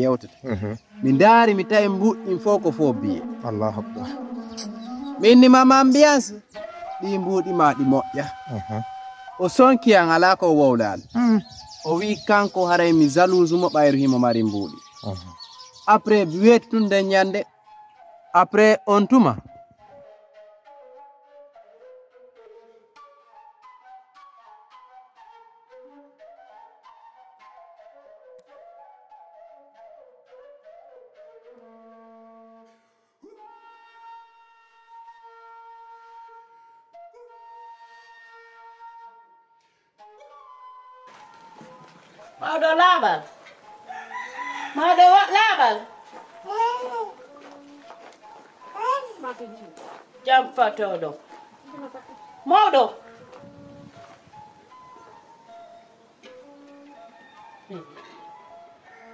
yewtata mi ndaari mi tawi mbuɗɗin fof ko fof biye Allahu akbar. min ni mama ambiance ɗi mbuɗi ma ɗi moƴƴa o sonkiyan ala ko wowlal o wi kanko haray mi jalouse mo ɓayru himo mari mbuɗi après weeti tun nden ñande après on tuma Mawɗo laaɓal mawɗo laaɓal jam fatoɗo mawɗo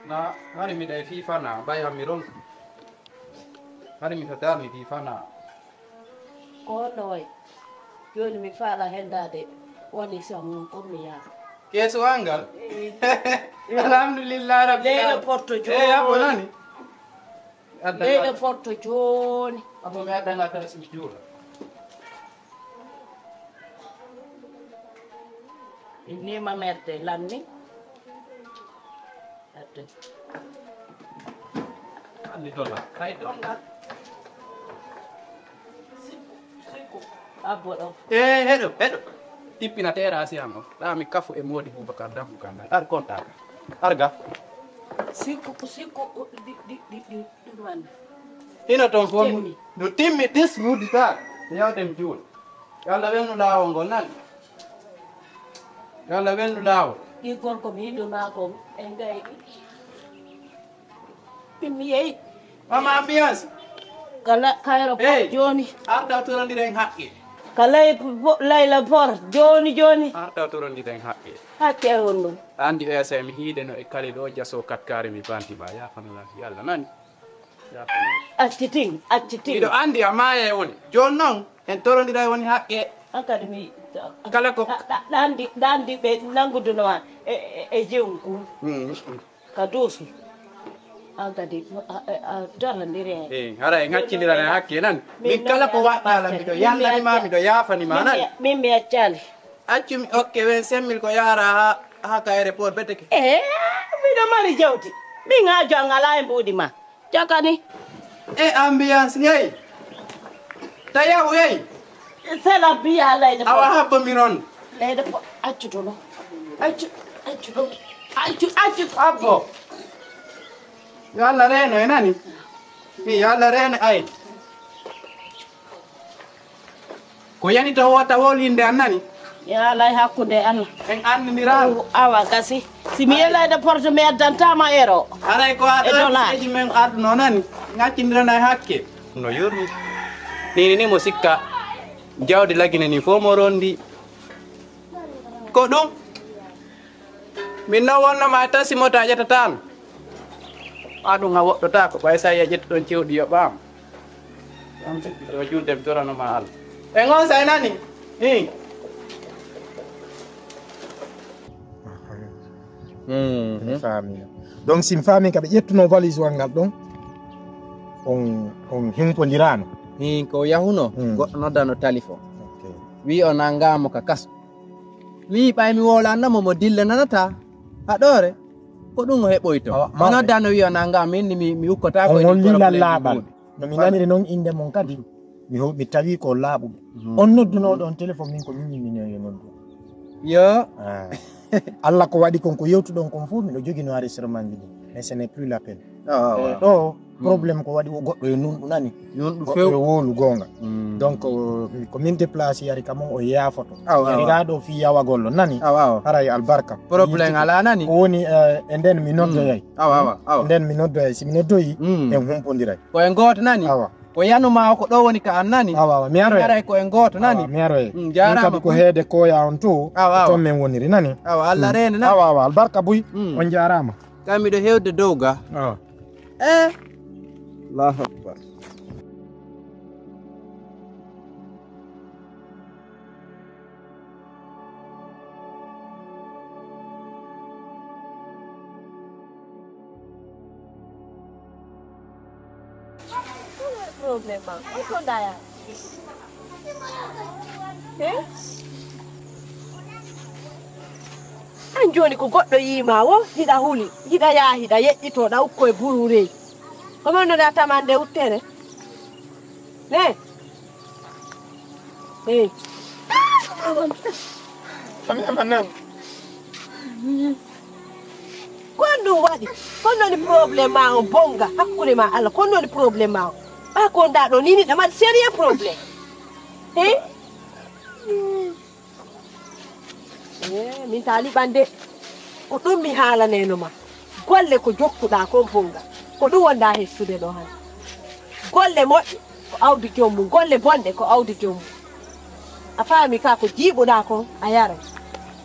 na hari mi ɗay fifana ɓay hammi ronka hari mi tatarmi fifana ko ɗoy joni mi faala hendade woni sam ummi yaa keso angal alhamdulillah rabbil leyɗo porto joni abo nani leyɗo porto joni abo mi addanga tan simi juula nima merde lanni adde andi dolla kay dongal sikku abbo ɗo heɗo tippina terasi am o ɗami kafu e moɗi boubacar dafu kanda ar contaka arga sikku ɗuman hino toon fof no timmi ɗis muddita yawdem juul yo allah welnu laawol ngol nani yo allah welnu laawol ɗi gorko mi yiɗuma ko e gayɗi ɗimi yeyi mama ambiance kala kayro Hey. joni arta torodiren haqqe kalay layla por joni arta torodiren haqqe hakke on ɗum andi esa mi hiide no e kali ɗo jaso katkare mi bantima yafanala yalla nani accitin miɗo andi a maya e woni joni noon en torodira woni haqqe hankadi mi kala ko ɗandi ɓe nanggudunoma e jewnku ka duusu hankadi a dorrodiri hen hara en haccidirane hakke nani min kala ko waɗɗala miɗo yallanima miɗo yafanima nani min mi accali accumi okke wen semmil ko yahara ha ka aéroport beteke miɗo mari jawdi min hajo an ala e mbuuɗi ma jakani ambiance yeyi tayaw yeyi sela biya layde awa habbomi ron layde po accutuno accu abbo yo allah reeno e nani yo allah reeno ay ko yani to wota wolinde an nani yalay hakkude allah en andiniraɗo awa gasi simi yelayde porte mi addantama ero haray ko aɗoeji men arduno nani gaccidirana e hakke no yurmi nini ni mo sikka jawdi lagine ni fof mo rondi ko ɗum min noon wonnoma tasi moto a ƴettatano aɗum a woɗɗota ko ɓay sa yiya ƴetti ɗon cewɗi yo ɓaam yo juldem toranoma allah e gon say nani mi famina donc sim fami ka ɓe ƴettuno valise wal ngal ɗon on himpodirano ko yahuno goɗɗo noddano téléphone wi o nanngamo ka kaso wi ɓay mi wolannamo mo dille nanata haɗore ko ɗum o heɓoyto o noddano wi o nanngamo minni mi ukkota ko on lilal laaɓal no mi naniri noon inde mon kadi mi tawi ko laaɓuɓe on noddunoɗo on téléphone min ko min yimminoyo noddu yo Allah ko waɗi kon ko yewtuɗon kon fof miɗo jogui no enregistrement ji ɗi mais ce n'est plus la peine ɗo probléme ko waɗi o goɗɗo e nunɗu nani goɗɗo e wolu gonga donc ko min déplacé yari kamon o yaafoto yari ga ɗo fi yawagollo nani haray albarka probléme ala nani ko woni e nden mi noddoyay nden mi noddoyay simi noddoyi en humpodiray ko en goto nani ko yanuma ko ɗo woni ka an nani mi aroy ko en goto nani mi aroy jarama ko heede koya on to ton men woniri nani Allah rene nani albarka buy on jarama kam miɗo hewde dow ga Allahu akbar problème ma ko ndaya an joni ko goɗɗo yima wo hiɗa huli hiɗa yaa hiɗa yeƴƴitoɗa ukko e burure kono no da tamande uttere ne kono waɗi kono ni probléme ma on bonga hakkude ma Allah kono ni probléme ma o ɓa ko ndaɗo nini ɗamat sérieux probléme min taali ɓande ko ɗum mi haalaneno ma golle ko jokkuɗa kon bonga ko ɗum wonda hessude ɗo han golle moƴƴe ko awdi jommum golle bonɗe ko awdi jommum a faami ka ko jiiɓuɗa kon a yara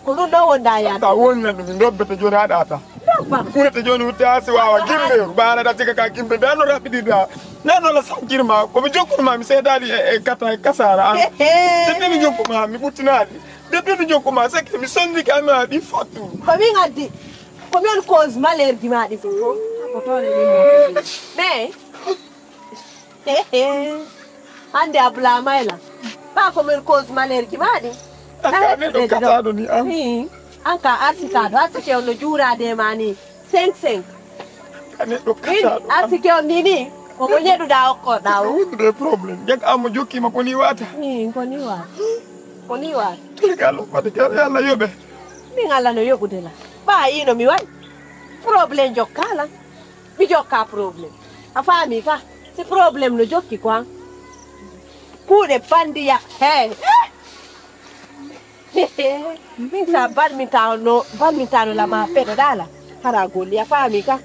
ko ɗum ɗo wonda yaata wonna ɗum dobbete joni haɗata kurete joni wutte ha si wawa gimɓe baɗaɗa siga ka gimɓe nde anno raɓɓiɗiɗa nenola sankirma komi jokkurma mi seedani e kata e kasara an depuis mi jokkuma mi ɓuttinaɗi depuis mi jokkuma sake mi sondiki ami aɗi fottu komin addi komin cause malerji maɗi fof kotone min mais hande a blamayla ɓa komin cause malerji maɗi neɗo kataɗo ni an an ka arsikaɗo arsike on no juurade ma ni 5 neɗɗo kataɗo arsike on ni ni komo ñeɗuɗa okkoɗa o wondude probléme jeg ammo jokkima koni wata koni wata koni wata turgal wade kere Allah yoɓe min Allah no yoɓude la ɓa yino mi waɗi probléme jokkala mi jokka probléme a faami ka si probléme no jokki ko an kuuɗe bandiya min sa badmintano lama peɗoɗala hara golli a faami ka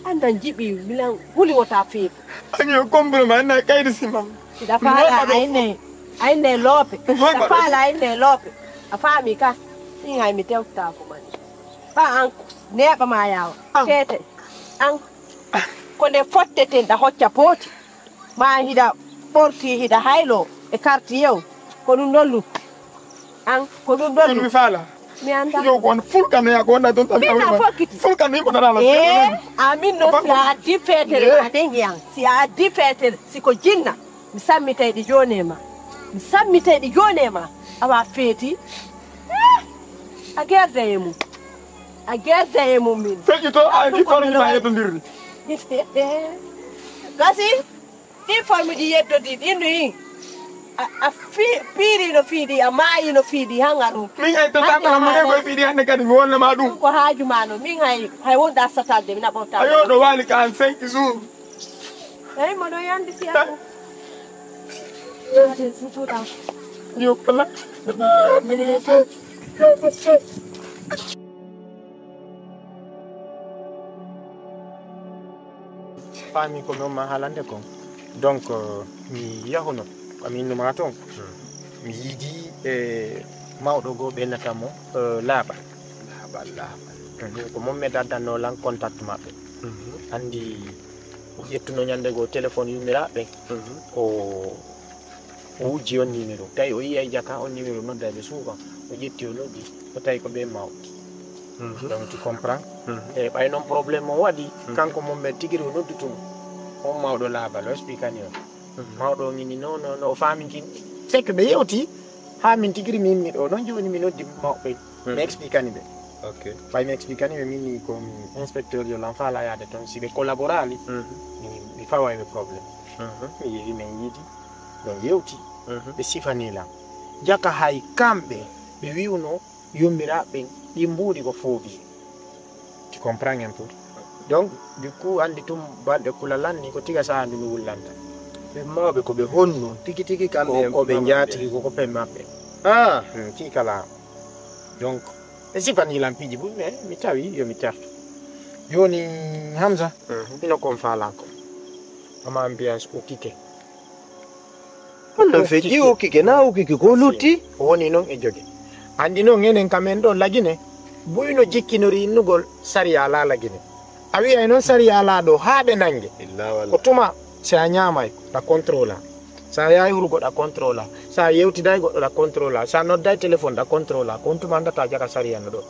andan jiɓi milan huli wota feeɓi año combrema anna kayde simam siɗa faala ayne loope siɗa faala ayne loope a faami ka min hay mi tewtako mani ɓa an neɓama yawa tete an ko nde fotteten ɗa hocca pooti ma hiɗa ɓorti hiɗa haylo e carte yew ko ɗum ɗollu an ko ɗum ɗollu mi faala mi anda yo ko on fulkanoya ko wonna toon mina fokkiti fulkano yimɓoɗaɗala amin no si a addi feetere aɗen yan si a addi feetere siko jinna mi sammitayɗi joni ma mi sammitayɗi joni ma awa feeti a guerda e mum min feƴƴi to aɗi formita yeddodirri gasi ɗin formuji yeddodi ɗin no yin a piiri no fiiɗi a maayi no fiiɗi hanga ɗum min ay to takolamane koye fiiɗi hannde kadi mi wonnama ɗum ko haajuma no min hay wonɗa satalde mi naɓota ayo ɗo waali ka an 5 jours eyi moɗo yandi si yo kala faami ko min ma haalande kon donc mi yahuno amin numa toon mi yiidi e mawɗo goo ɓennatamo laaɓal ko moom mi daddanno lan contact maɓɓe andi ƴettuno ñande goo téléphone yummiraɓe o wujji on numéro tawi o yiyay jaka on numéro noddaɓe suukan o ƴetti o noddi o tawi ko ɓe mawɗi donc tu comprends e ɓay noon probléme o waɗi kanko moom ɓe tigiri o noddutumo on mawɗo laaɓal o expliquani on mawɗo ngini non o faamikin c'est que ɓe yewti ha min tigiri mi yimmi ɗo noon joni mi noddi mawɓe mi expliquani ɓe ɓay mi expliquani ɓe minni komi inspecteur yo lan faala yaade toon si ɓe collaborali mi fawayɓe probléme mi yeehi min yiidi ɗon yewti ɓe sifanilam jaka hay kamɓe ɓe wiwno yummiraɓe ɗi mbuuɗi ko foofi tu comprends un peu donc du coup andi tum balɗe kulalanni ko tiga saha ndu mi wullanta ɓe mawɓe koɓe honno tigi tigi kamɓe koɓe jaatigi koko pen maɓɓe ti kala donc ɓe sifanilam piiji ɓuuri mais mi tawi yomi tartu joni Hamza ino kon falanko ama ambiance o kike onno feƴƴi o kike na o kike ko lutti o woni noon e jogue andi noon enen kamen ɗo lagine boyno jikkinori innugol sariya la lagine a wiyay noon sariya la ɗo ha ɓe nangue ko tuma si a ñamay ɗa contrôle a sa yahi hurgo ɗa contrôle a sa yewtiday goɗɗo ɗa contrôle a sa nodday téléphone ɗa contrôle a ko on tuma andata jaga sariya no ɗo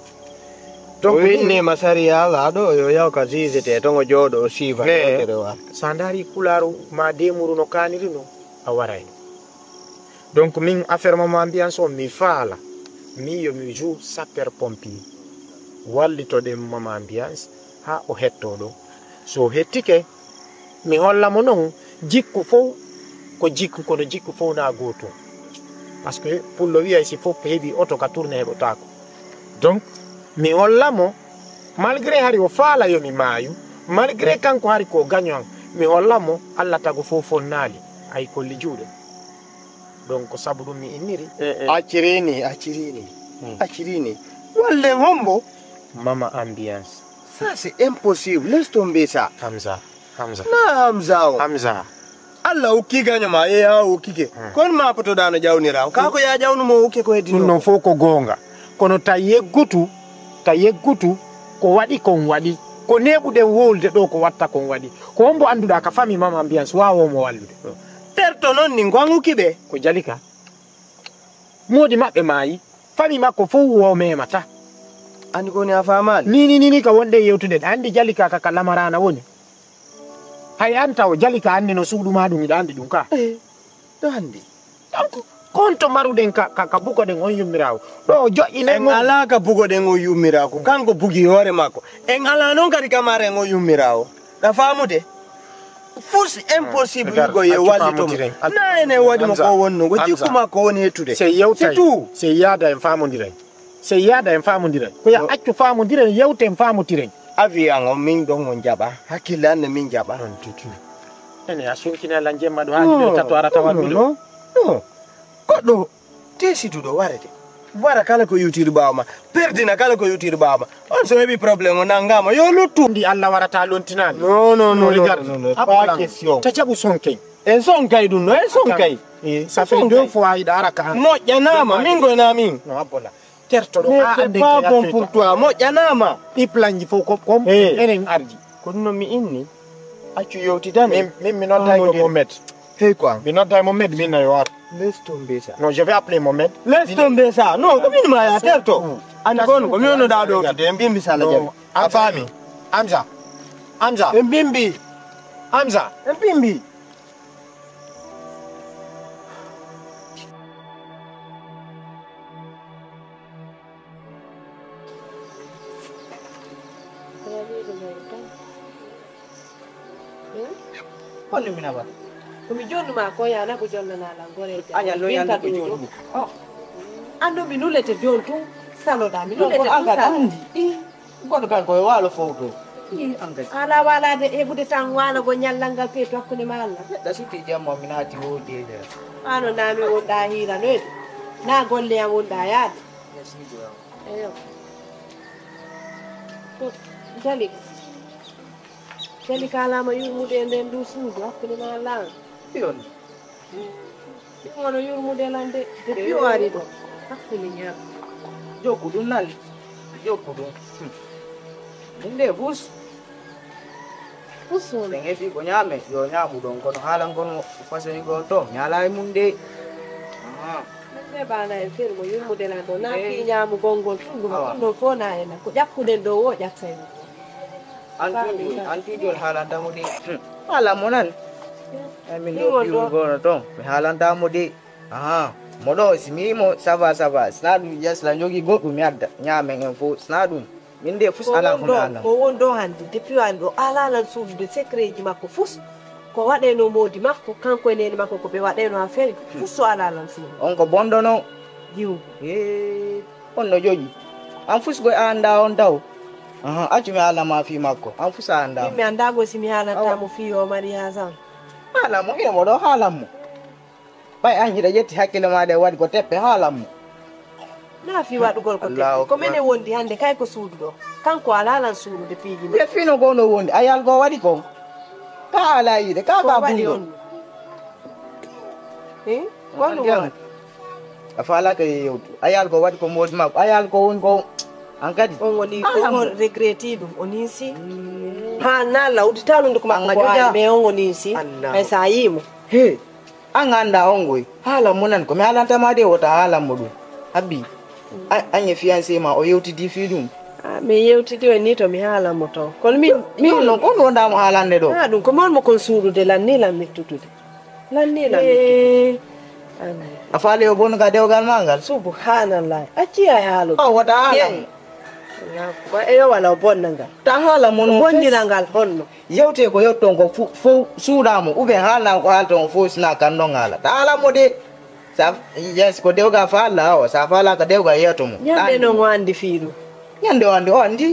donc ni masari ala do yo yaw ka zizete to ngo jodo siva kerewa sandari kularu ma demuru no kaniri no awaray donc min affaire mama ambiance o mi fala mi yo mi joue sapeur pompier wallito de mama ambiance ha o hetto do so hettike mi holla mo non jikku fo ko jikku ko no jikku fo na goto parce que pour le wiya si fo hebi auto ka tourner bo tako donc mi holla mo malgré hari o fala yo mi mayu malgré kanko hari ko gagnon mi holla mo alla tago fo fonnali ay ko lijude donc sabudu mi iniri acirini walle hombo mama ambiance ça c'est impossible laisse tomber ça Hamza Hamza alla ukiga nyama ukike kon ma poto dano jawnira kako ya jawnu mo uke ko heddi non foko gonga kono tayeggutu ko wadi kon wadi ko nebude wolde do ko watta kon wadi ko hombo anduda ka fami mama ambiance wawo mo wallude terto non ni ngwangu kibe ko jalika modi mabbe mayi fami makko fu wo memata ani ko ni afamal ni ka wonde yewtude andi jalika ka lamarana woni hay anta o jalika andi no suudu ma dum ida andi dum ka to andi konto maruden ka bugo den on yumirawo do jo'ine en ala ka bugo den o yumirawo kanko bugi hore mako en ala non kadi kamare o yumirawo da famude force impossible go ye wali to ne wadi mo ko wonno go jikuma ko woni hetude c'est yada en famondire ko ya accu famondire yewte en famondire avian o min don on jaba hakilane min jaba non tutu ene asunkina la jemma do handi tato arata waddo no goddo tesitu do warete wara kala ko yutiri bawma perdina kala ko yutiri bawma on so hebi problème on ngama yo luttu ndi alla warata lontinani non pas question tacabu sonkay en sonkay dun no en sonkay ça fait 2 fois ida araka mo janama mingo na min no abola terto do ande pas bon pour toi mo janama i planji fo ko kom enen ardi ko no mi inni accu yowti dan min non tay Mohamed hey quoi min non tay Mohamed min na yo laisse tomber ça non je vais appeler Mohamed laisse tomber ça non ko min ma ya terto an kon ko mi ono da do de mbimbi sala jam afami Hamza mbimbi Kono mina ba. Kumi jonu ma ko ya na ko jonna na la ngore ja. Anya lo yanda ko jonu. Oh. Ando minulete jontu saloda minulete andi. Ngodo kan ko walo foto. Ala wala de ebude tan wala go nyallanga pe to ko ni malla. Da suti jammo minati o de. Ano na mi wonda hira no. Na golle am wonda ya. Eyo. To Jali kala ma yurmude nden du suudu hakkunde ma lan Yon. Wono yurmude lande depuis o ari do hakkunde nyaa Joku dun nal. Joku dun. Nde bus. Uso Nge fi ko nyame yo nyamu don kono halan kono fasoni go to nyala munde. ne bana e fermo yurmude lan do na fi nyaamu gongol tungu ma kondo fona ena ko jakkude do wo jaksay anti jol halanta mo de ala monan min do go to mi halanta mo de modo simimo sava snadu just la jogi goddu mi adda nyame en fo snadu min de fus ala ko ala ko wondo hande depuis ando ala lan suudu de secret ji makko fus ko wade no modi makko kanko eneni makko ko be wade no affaire fus ala lan suudu on ko bondono jiw on no joji am fus go anda on daw accu mi ala ma fi makko am fus anda mi anda go simi hala ta mo fi o maria zan ala mo mi mo do hala mo bay anji da jetti hakkile ma de wadi ko teppe hala mo na fi wadu gol ko teppe ko mene wondi hande kay ko suudu do kanko ala lan suudu de fiiji de fino go no wondi ayal go wadi ko ka ala yide ka ba bundo wono won afala ke yewtu ayal go wadi ko modi makko ayal ko won ko ankadi on woni ko regreti dum onisi ha na lawdi talunde ko makko be on onisi ay sa yimo he an anda ongoy hala munan ko mi halanta ma de wota hala modum abi anye fiancé ma o yewti di fi dum mi yewtiti o ni to mi haala mo to kono min non ko wondamo haalande ɗo ɗum ko mon mo kon suudude lannilam mettutude lannilam a faali o bonu ka dewgal ma ngal subhanallah acci ay haalude wata haalam eyo wala o bonna ngal ta haala mono bonnira ngal honno yewte ko yetton ko fof suuɗamo ou bien haalnama ko haalton fof sina kanɗon haala ta haalamo de sa yes ko dewga faalla o sa faala ka dewga yeeto mo ñande non o andi fiiɗum ñande o andi o andi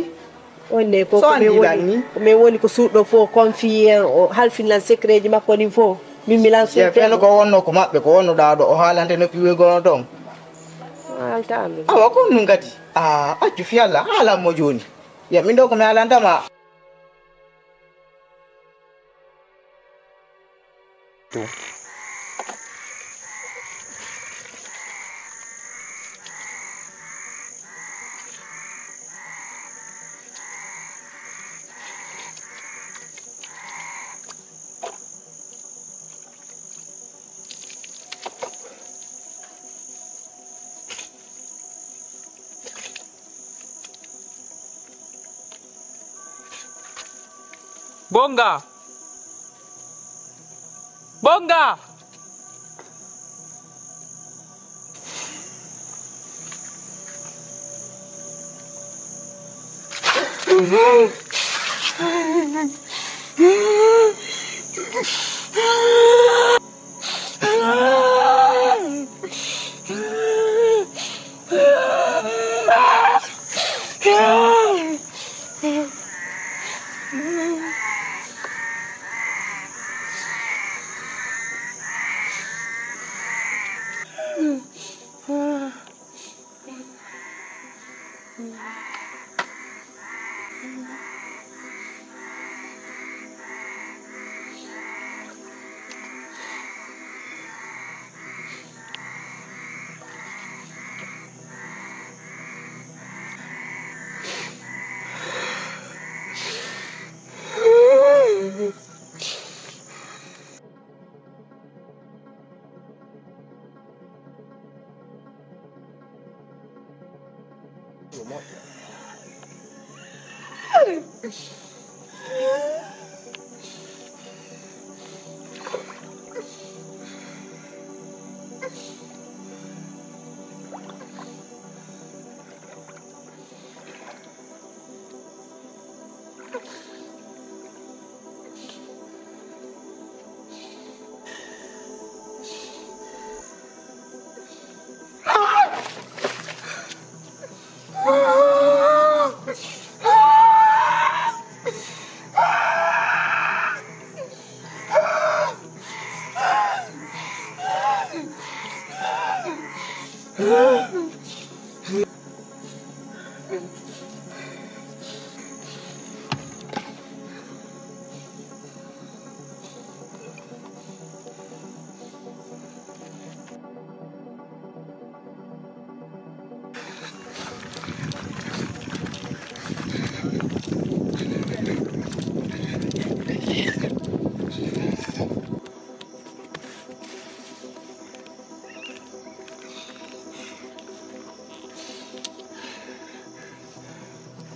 onne ko komin woni ko suuɗɗo fof confie o halfinlan secret ji makko ɗin fof min milan feno ko wonno ko maɓɓe ko wonnoɗa ɗo o haalante no piwegono ɗon awa ko ɗum kadi accu fiyalla haalanmo joni ya min ɗo komi haalantama Bonga! Bonga!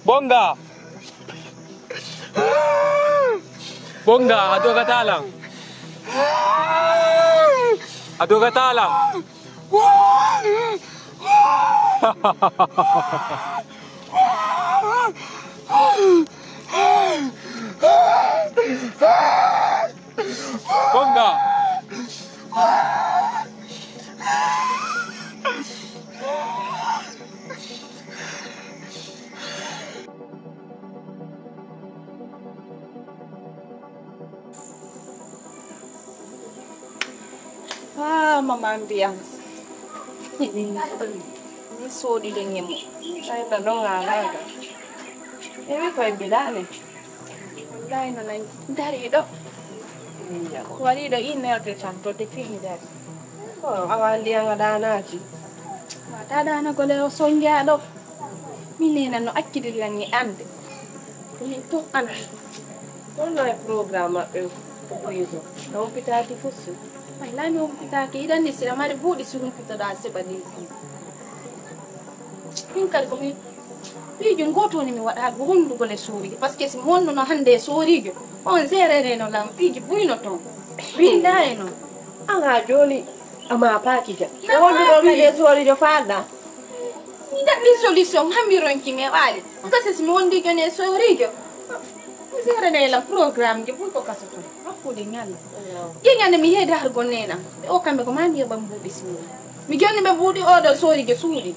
Bonga! Bonga, aduh kata lang. Aduh kata lang. Bonga! Mama ambiance. Ni so di dengemu. Saya belum ngalaga. Ewe ko bilane. Wallahi no nai dari do. Wali do ine o tanto te fini dari. Oh, awali yang ada naji. Ada na gole o sonja do. Milena no akkidilan ni ande. Ni to ana. Ono e programma e poiso. Non pitati fosse. Mai la mi umpita che i danni si ramare buoni su un pito da se badi. In calco mi piijo goto ni mi waɗa go hondugo le soorige par ce que si honduno hande soorige on serere no lam piiji buyno toon windaye noon anga joni ama pakija honduɗo kadi soorijo faɗɗa mi daɗɗi solution hammironki me waali kase si mi wondi joni e soorijo mi serere lam programme je ɓuy ko kasa toon hakkude ñalla ƴeñande mi yeede har gonnena o kamɓe ko mami yoɓa mbuuɗi suuɗi mi jonni ɓe mbuuɗi oɗon soorije suuɗi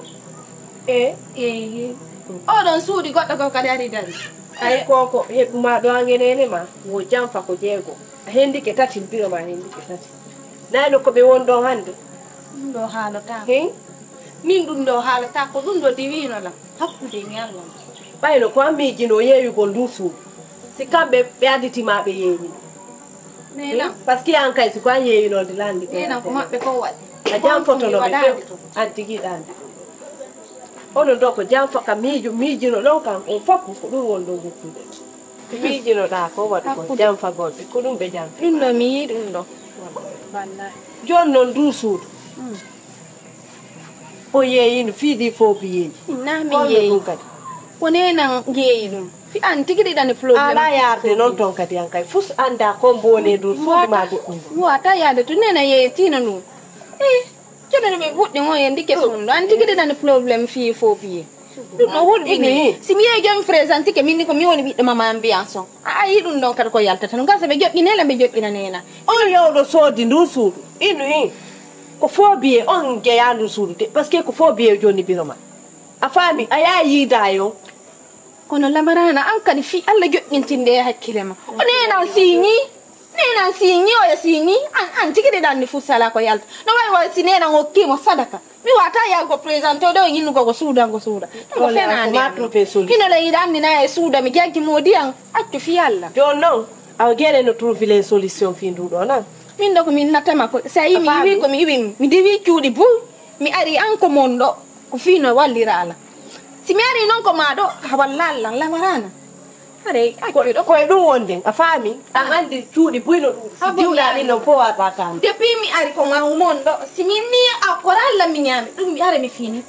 oɗon suuɗi goɗɗo ko kadi ari dari ay koko heɓuma ɗo angenene ma wo janfa ko jeego a hendike tati biro ma hendike tati nayno koɓe won ɗon hande ɗum ɗo haalata min ɗum ɗo haalata ko ɗum ɗo diwino lam hakkude ñallon ɓayno ko an miijino yeeyugol ndun suudu si kamɓe ɓe additima ɓe yeeyni par ce que an kay siko an yeeyinode landi nena ko maɓɓe ko waɗi a janfotonoɓe few an tiguiɗande onon ɗo ko janfa ka miijino ɗon kam on fof ko ɗum won ɗo hokkude miijinoɗa ko waɗi ko janfagoɓe ko ɗum ɓe janfi ɗum ɗo mi yii ɗum ɗo joni noon ndu suudu o yeeyino fiiɗi fof yeeyi na mi yeeyi kadi ko nenan yeeyi ɗum fi an tigi ɗiɗani probléme ala yarde noon toon kadi an kay fus anda ko mbone ɗum suuduma goɗɗum wata yaade to nena yeeyetino ɗum joɗone ɓe fuɗɗi o e ndike sunɗo an tigi ɗiɗani probléme fii fof ye ɗum no hulɓini si mi yeeyi jomi présente ke minni ko mi woni ɓiɗɗo mama ambiance on a yi ɗum ɗon kadi ko yaltata no gasa ɓe joɓɓinela ɓe joɓɓina nena on yewɗo soodi ndun suudu inu ko fo biye on jeeya ndun suudu de par ce que ko fo biye joni biro ma a faami a yaa yiida yo kono lamarana an kadi fi Allah joƴƴintinde e hakkille ma o nenan siñi oya siñi an tigi ɗiɗanni fu sala ko yalta no way wo si nenan hokkimo sadaka mi wata yago présenté o ɗo yinnugo ko suudango suuda ɗum ko fenande hino la yiɗa andina e suuda mi jaggi modi an accu fi Allah joni noon awa gueɗe no trouve les solution fi nduɗo nan min ɗo ko min nattama ko sa yi mi yiwi komi yiwi mi dewi cuuɗi boy mi ari an ko mon ɗo ko fino wallira ala si mi ari noon ko ma ɗo ha walla Allah lamarana are accuɗo koye ɗum wonde a faami an andi cuuɗi buyno ɗum si diwɗaɗi noon fo wata kam depuis mi ari ko ma mon ɗo si min ni akkora Allah mi ñaami ɗum mi ara mi fini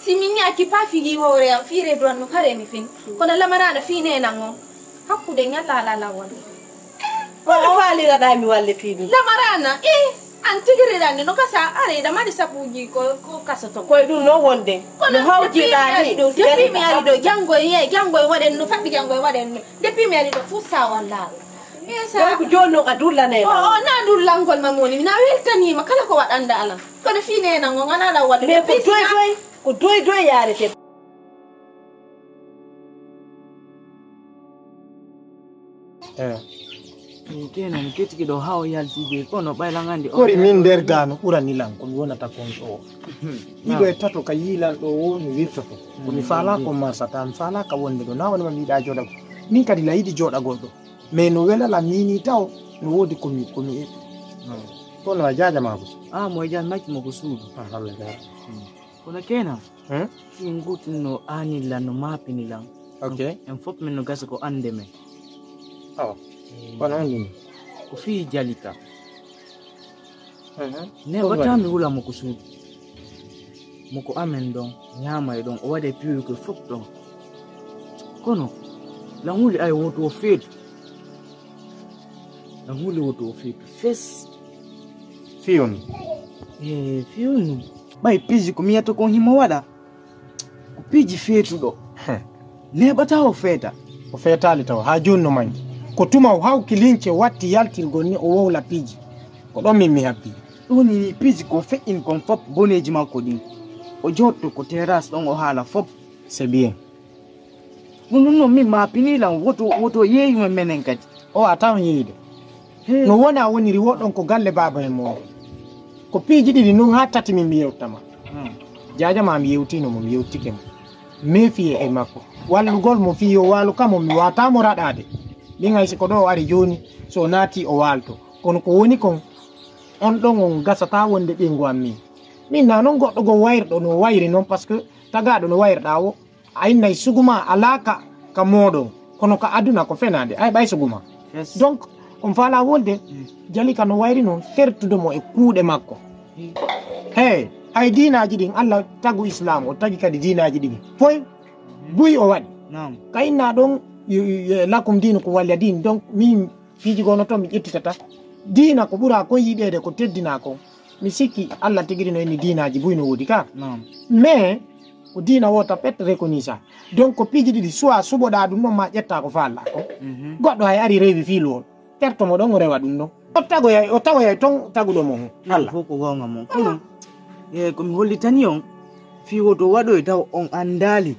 si min ni akki pa figi hoore am fiire duwan no hare mi fini kono lamarana fine nan on hakkude ñalla ala lawol kono faaliraɗa mi walle fiɗum lamarana an tigiriɗanni no gasa areyɗa maɗi sabuji ko kasoto koye ɗum noon wonde no hawjiɗani ɗo depuis mi ari ɗo janggoye waɗen no faɗɗi janggoye waɗen no depuis mi ari ɗo fuu sa wallaaɗo ko joni noon a dullane na dullangol ma moni na weltanima kala ko waɗanda ala kono finenan o ganaɗa waɗa mais ko doy yarete kenan ketiki ɗo ha o yaltiɓe kono ɓaylagandi kori min nder gano ɓuranilan komi wonata kon ɗo ɗiɗo e tato ka yilan ɗo wo mi wirtoto komi faala ko marsata mi faala ka wonde ɗo na wonima mi yiɗa joɗago min kadi la yiɗi joɗagol ɗo mais no welala mini taw no wodi komi eɓi kono a jajamako mo jan makkimo ko suudu Allah jara kono kenan fi gutinno anillan no mapinilan ok en fof min no gasa ko ande men kono andini ko fi jalika ne watami wulamo ko suudu moko amen ɗon ñamay ɗon o waɗe piwi ko fof ɗon kono lan huli ay woto o feetu lan huli woto o feetu fes fiyoni fiyoni ɓay piiji ko miyata kon himo waɗa ko piiji feetuɗo neɓata o feeta o feetali taw ha joni no mangi ko tuma o hawki lince watti yaltirgol ni o wowla piiji ko ɗon min mi habbi ɗoni piiji ko feƴƴin kon fof boneji makko ɗin o jotto ko terrasse ɗon o haala fof c'est bien ɗum non min mapinilan woto yeeyima menen kadi o a tawan yeeyde no woni a woniri woɗɗon ko galle baba en mo ko piiji ɗiɗi noon ha tati min mi yewtama jajama mi yewtino mo mi yewtike mo méfie e makko wallugol mo fiyo waalu kamo mi watamo raɗade ɗin hay siko ɗo o ari joni so naati o walto kono ko woni kon on ɗon on gasata wonde ɓingu am min na noon goɗɗo go wayrɗo no wayri noon par ce que tagaɗo no wayrɗa o a innay suguma alaka ka moɗon kono ka aduna ko fenade ay ɓay suguma donc on faala wolde jalika no wayri noon fertudomo e kuuɗe makko hey hay dinaji ɗin Allah tagu islam o tagi kadi dinaji ɗin foy buy o waɗi Naam. kayna ɗon lakum dina ko walla din donc min fiiji gono to mi ƴettitata dina ko ɓura kon yiɗede ko teddina kon mi sikki Allah tigiri no eni dinaji buy no woodi ka Naam. mais ko dina wota pet reconni ça donc ko piiji ɗiɗi soit suɓoɗa ɗum ɗon ma ƴetta ko faalla ko goɗɗo hay ari rewi fiiluwol tertomo ɗon o rewa ɗum ɗon o tagoyay ton taguɗo mo Allah Fof ko gonga mon. Kono ko mi hollitani on fiwo to waɗoy taw on andali.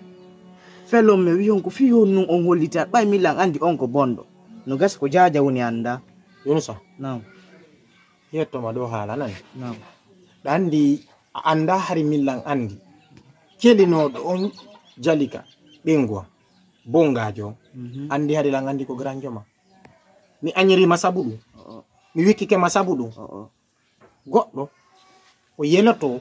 Felon me wi on ko fiwo nun on hollita ɓay millan andi on ko bonɗo. No gas ko jaja woni anda. Yunusa Naam. yettoma ɗo haala nani Naam. ɗa andi a anda hari millan andi kelinoɗo on jalika ɓengowa bongajo andi hari lan andi ko granjoma mi añirima sabu ɗum mi wikkike ma sabu ɗum goɗɗo o yeloto